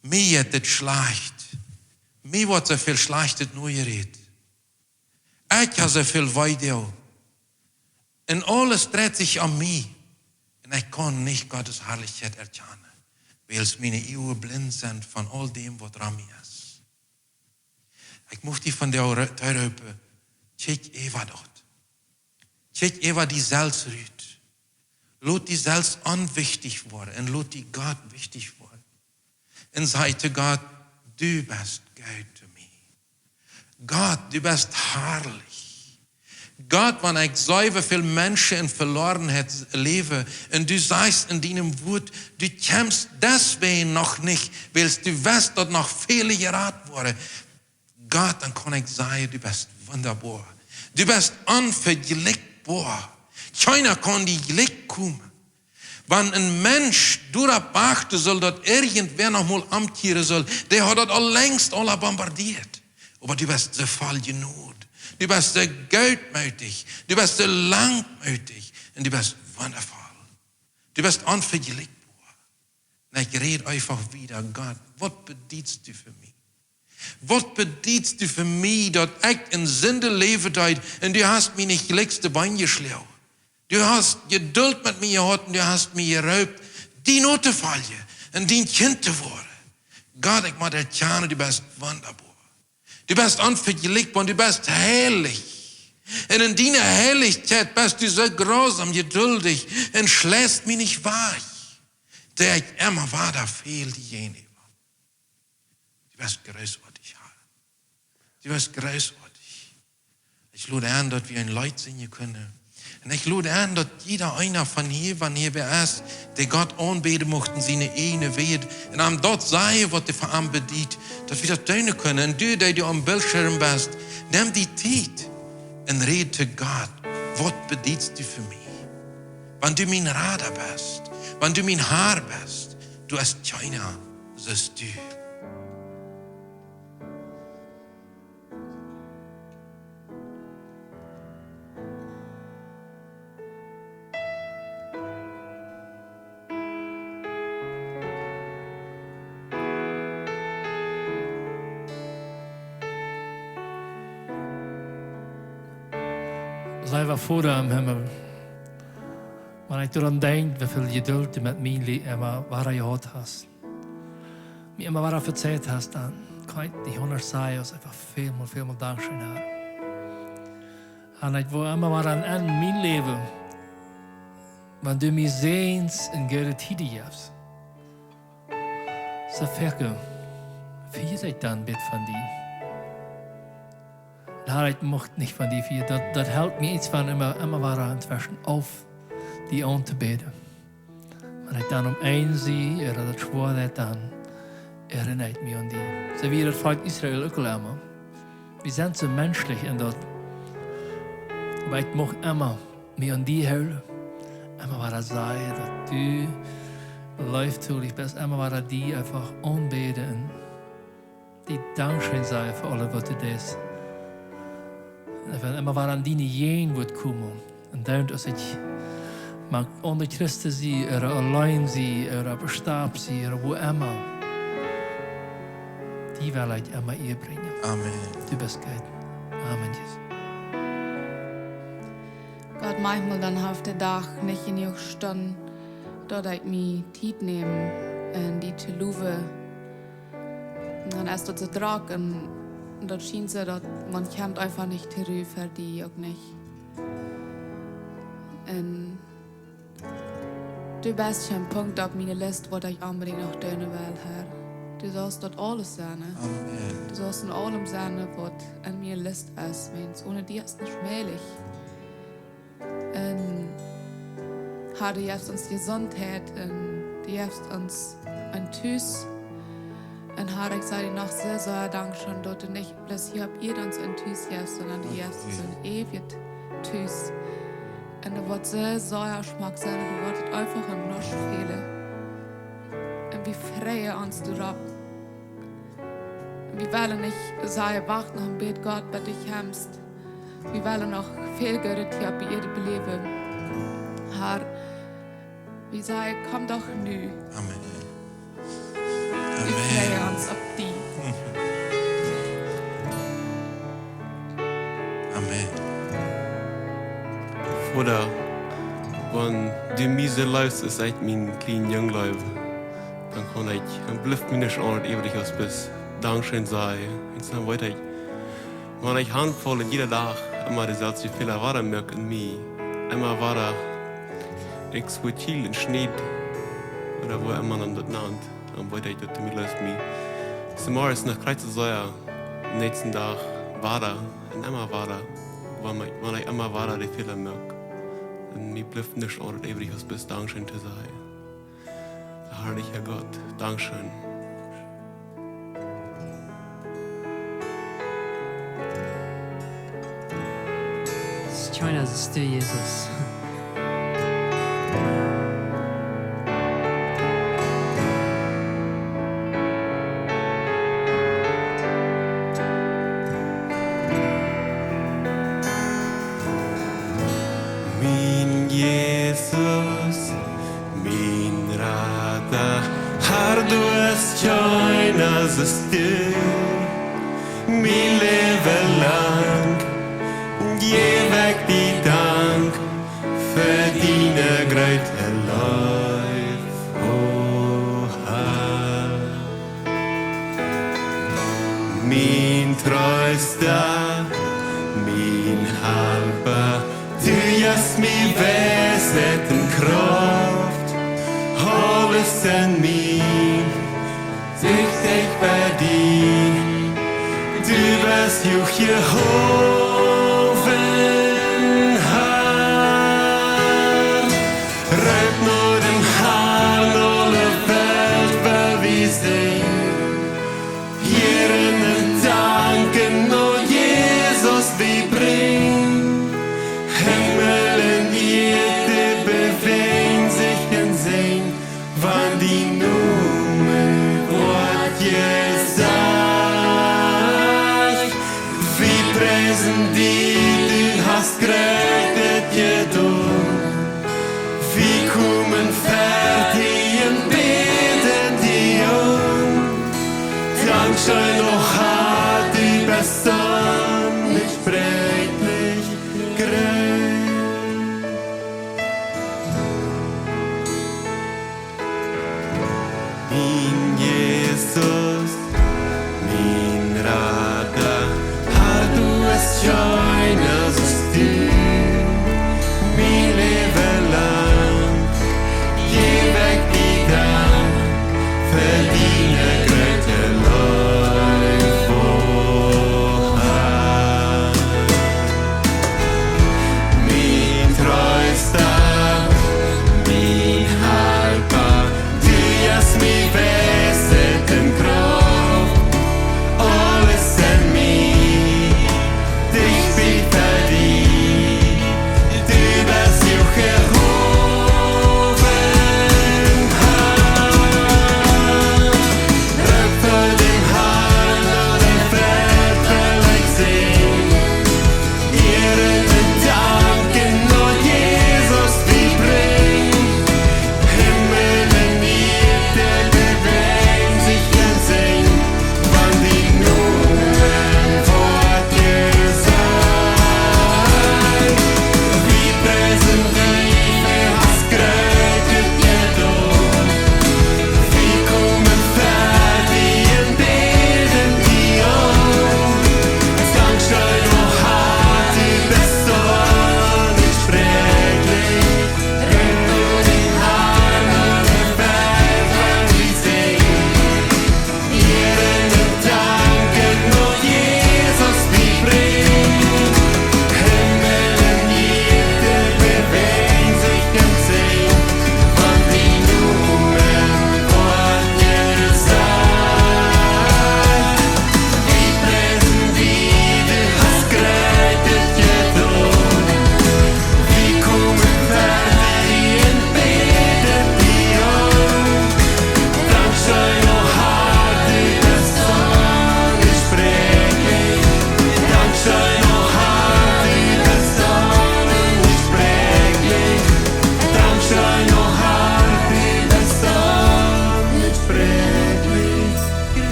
[SPEAKER 4] Mij het het slecht. Mij wordt so viel Schlechtes nur geredet. Ich habe so viel Weidel. Und alles dreht sich an mich. Und ich kann nicht Gottes Herrlichkeit erkennen, weil meine Augen blind sind von all dem, was dran ist. Ich möchte von der Europa, check Eva dort. Check Eva die selbst rührt. Lot die selbst unwichtig worden und lot die Gott wichtig worden. Und sagte Gott, du bist gut zu mir. Gott, du bist herrlich. Gott, wenn ich so viele Menschen in Verlorenheit lebe und du sagst in deinem Wort, du kämpfst deswegen noch nicht, weil du weißt, dass noch viele geraten wurden. Gott, dann kann ich sagen, du bist wunderbar. Du bist unvergleichbar. Keiner kann die Glück kommen. Wenn ein Mensch darauf achten soll, dass irgendwer noch mal amtieren soll, der hat das längst alle bombardiert. Aber du bist so voll genug. Du bist so gutmütig. Du bist so langmütig. Und du bist wundervoll. Du bist unvergleichbar. Und ich rede einfach wieder, Gott, was bedienst du für mich? Was bedienst du für mich, dass ich in Sünde lebe und du hast mich nicht glückste Bein geschlagen? Du hast Geduld mit mir gehabt und du hast mich geraubt, die Note fallen und dein Kind zu werden. Gott, ich mag erkennen, du bist wunderbar. Du bist unvergleichbar und du bist heilig. Und in deiner Heiligkeit bist du so grausam, geduldig und schlägst mich nicht weich. Der ich immer war, da fehlt diejenige. Du bist großartig, Herr. Du bist großartig. Ich lade an, dass wir ein Leid singen können. Und ich lade an, dass jeder einer von hier, wenn hier wer ist, der Gott anbeten möchten, seine eine Welt. Und am dort sei, was der Verein bedient, dass wir das tun können. Und du, der du am Bildschirm bist, nimm die Zeit und rede zu Gott. Was bedienst du für mich? Wenn du mein Radar bist, wenn du mein Haar bist, du hast keiner, so ist du.
[SPEAKER 1] Sei wir vor dir im Himmel. Wenn ich daran denke, wie viel Geduld du mit mir immer gehabt hast. Mir immer verzeiht hast, dann kann ich nicht anders sagen, als einfach vielmal Dankeschön haben. Und ich will immer an mein Leben, wenn du mich sehnst in gute Tide gibst. So verke, wie ich dann bitte von dir. Herr, ich möchte nicht von dir viel. Das hält mir jetzt von immer inzwischen auf, die anzubeten. Wenn ich dann sehe, oder das schwor, dann erinnert mich an die. So wie das Volk Israel auch immer. Wir sind so menschlich in das. Aber ich möchte immer mich an die halten. Immer wieder sagen, dass du läufst, bist. Immer wieder die einfach anbeten. Die Dankeschön sagen für alles, was du tust. Immer waar aan die heen wordt komen. En daarom als ik mag onder Christus zie, alleen zie, op stap zie, wo immer. Die wil ik immer ihr brengen.
[SPEAKER 4] Amen.
[SPEAKER 1] Du bist gut. Amen, Jesus.
[SPEAKER 3] Gott, manchmal dann auf der Tag nicht in ihr Stunden, dort ich mich Zeit nehmen und die zu loben. Und dann erst dort so Druck und dort schien sie, dass man kommt einfach nicht zurück, für die auch nicht. Und du bist schon ein Punkt auf meiner Liste, wo ich unbedingt noch tun will, Herr. Du sollst dort alles sein.
[SPEAKER 4] Amen.
[SPEAKER 3] Du sollst in allem sein, was an meiner Liste ist, wenn's ohne dir ist nicht möglich. Und Herr, du gibst uns Gesundheit und du gibst uns ein Tschüss. Und Herr, ich sage dir noch sehr, sehr Dankeschön, dass du nicht bloß hier habt ihr uns ein Tschüss gibst, sondern du gibst uns ein ewiges Tschüss. Und du wirst sehr sauer Geschmack sein und du wirst einfach ein Nuss fehlen. Und wir freuen uns darauf. Und wir wollen nicht sagen, warten am Bet Gott, bei dich hemmst. Wir wollen noch viel Geld hier bei jedem Leben. Herr, wir sagen, komm doch nu.
[SPEAKER 4] Amen.
[SPEAKER 3] Wir freuen uns auf dich.
[SPEAKER 4] Amen.
[SPEAKER 5] Vater, wenn du mir so läufst, ist echt mein kleiner Jungleib, dann kann ich, dann bleibt mir nicht ordentlich ewig aus bis Dankeschön sei. Und dann weiter ich, wenn ich handvoll jeder Tag immer dieselbe Fehler war, merke in mir, immer war da, ich switchil in Schnee, oder wo immer dann dort nannt, dann weiter ich, dass du mir läufst mir. So morgens nach Kreuz zu sein, nächsten Tag war da, und immer war da, wenn ich immer war da die Fehler merke. Und mir bleibt nicht ordentlich ewig aus bis Dankeschön zu sein. Herrlicher Gott, Dankeschön.
[SPEAKER 2] Join us, du Jesus.
[SPEAKER 5] Min Jesus, min Retter, Herr, du hast joinas es dir, mein Leben lang, geh weg die Dank für deine große Life, oh Herr. Min tröster, min Helfer, du givst mir Weisheit Kraft, alles in mir, sich dich verdient. Du bist auch Jehovah, Herr. Reib nur den Herrn alle Welt, weil wir singen. Hier in den Danken, oh Jesus, wir bringen. Himmel und Erde bewegen sich in Sinn, wann die Numen Wort Jesus. Wir preisen die, du hast gerettet getan. Wir kommen fertig und beten die an. Dankeschön, oh Herr, du bist nicht breitlich gerecht. Mein Jesus, mein Retter, Herr, du bist schön, als es dir, mein Leben lang. Geh weg die Dank für deine große Liebe.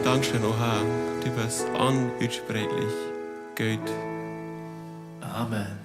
[SPEAKER 5] Dankeschön, Oha. Du bist unutsprechlich gut.
[SPEAKER 1] Amen.